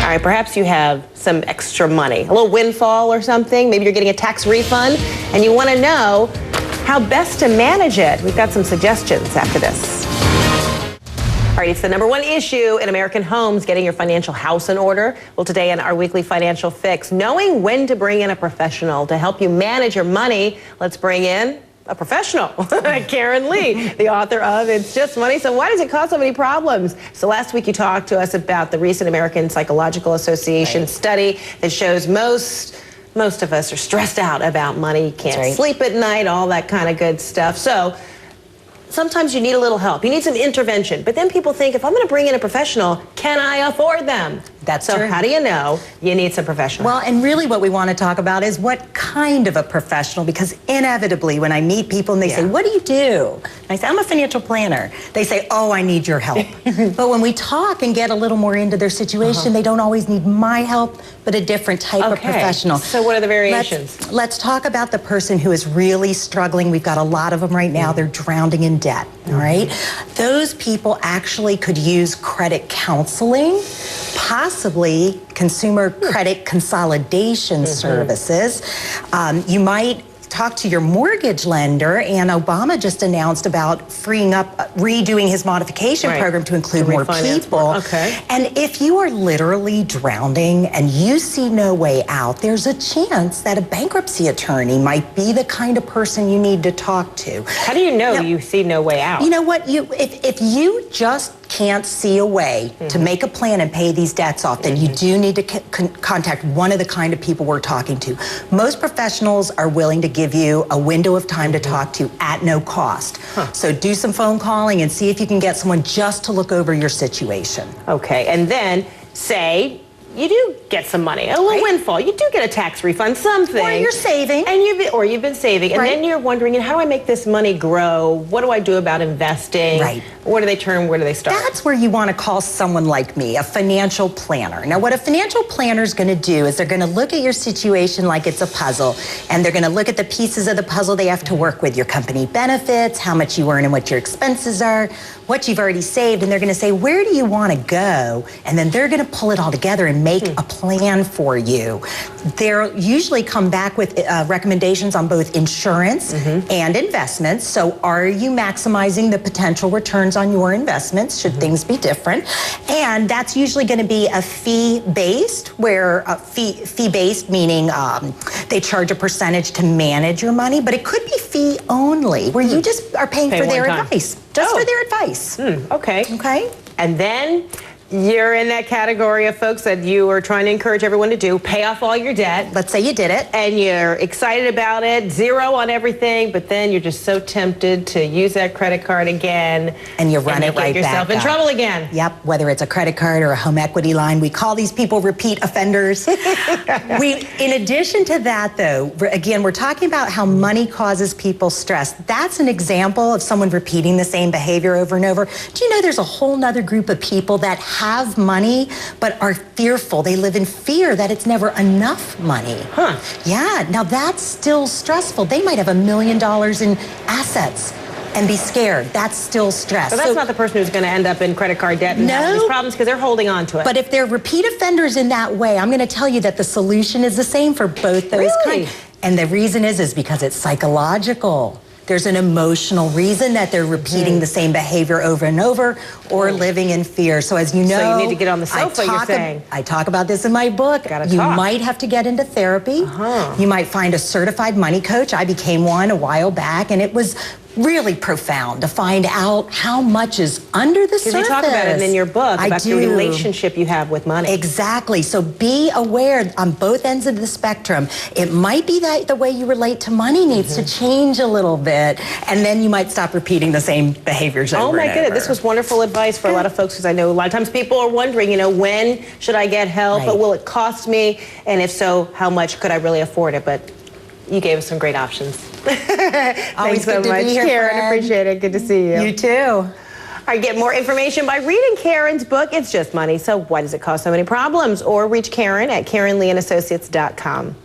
All right, perhaps you have some extra money, a little windfall or something. Maybe you're getting a tax refund and you want to know how best to manage it. We've got some suggestions after this. All right, it's the #1 issue in American homes, getting your financial house in order. Well, today in our weekly financial fix, knowing when to bring in a professional to help you manage your money. Let's bring in a professional, Karen Lee, the author of It's Just Money. So why does it cause so many problems? So last week you talked to us about the recent American Psychological Association study that shows most of us are stressed out about money. You can't sleep at night, all that kind of good stuff. So sometimes you need a little help. You need some intervention. But then people think, if I'm going to bring in a professional, can I afford them? That's so true. How do you know you need some professional? Well, and really what we want to talk about is what kind of a professional, because inevitably when I meet people and they say, what do you do? And I say, I'm a financial planner. They say, oh, I need your help. But when we talk and get a little more into their situation, they don't always need my help, but a different type of professional. So what are the variations? Let's talk about the person who is really struggling. We've got a lot of them right now. They're drowning in debt, all right? Those people actually could use credit counseling, possibly consumer credit consolidation services. You might talk to your mortgage lender, and Obama just announced about freeing up, redoing his modification program to include more people. And if you are literally drowning and you see no way out, there's a chance that a bankruptcy attorney might be the kind of person you need to talk to. How do you know you see no way out? You know what? If you just can't see a way to make a plan and pay these debts off, then you do need to contact one of the kind of people we're talking to. Most professionals are willing to give you a window of time to talk to at no cost. So do some phone calling and see if you can get someone just to look over your situation. Okay, and then say you do get some money, a little windfall. You do get a tax refund, something. Or you're saving. And you've been saving. And then you're wondering, how do I make this money grow? What do I do about investing? Where do they turn? Where do they start? That's where you want to call someone like me, a financial planner. Now, what a financial planner is going to do is they're going to look at your situation like it's a puzzle, and they're going to look at the pieces of the puzzle they have to work with, your company benefits, how much you earn and what your expenses are, what you've already saved, and they're going to say, where do you want to go? And then they're going to pull it all together and make a plan for you. They'll usually come back with recommendations on both insurance and investments. So are you maximizing the potential returns on your investments should things be different? And that's usually going to be a fee-based, where fee-based meaning they charge a percentage to manage your money, but it could be fee-only, where you just are paying for their advice. Just for their advice. Okay. And then you're in that category of folks that you are trying to encourage everyone to do, pay off all your debt. Let's say you did it. And you're excited about it, zero on everything, but then you're just so tempted to use that credit card again. And you run it right back up. Get yourself in trouble again. Yep, whether it's a credit card or a home equity line. We call these people repeat offenders. In addition to that, though, again, we're talking about how money causes people stress. That's an example of someone repeating the same behavior over and over. Do you know there's a whole nother group of people that have money but are fearful? They live in fear that it's never enough money. Yeah, now that's still stressful. They might have $1 million in assets and be scared. That's still stress. So that's not the person who's going to end up in credit card debt and have these problems, because they're holding on to it. But if they're repeat offenders in that way, I'm going to tell you that the solution is the same for both those kinds. And the reason is because it's psychological. There's an emotional reason that they're repeating the same behavior over and over, or living in fear. So as you know, so you need to get on the sofa, you're saying. I talk about this in my book. You might have to get into therapy. You might find a certified money coach. I became one a while back, and it was really profound to find out how much is under the surface. You talk about it in your book, about the relationship you have with money. Exactly. So be aware on both ends of the spectrum. It might be that the way you relate to money needs to change a little bit, and then you might stop repeating the same behaviors over and over. Oh my goodness, this was wonderful advice for a lot of folks, because I know a lot of times people are wondering, you know, when should I get help? But will it cost me? And if so, how much could I really afford it? But you gave us some great options. Thanks so much, Karen. Appreciate it. Good to see you. You too. All right, get more information by reading Karen's book, It's Just Money. So why does it cause so many problems? Or reach Karen at KarenLeeandAssociates.com.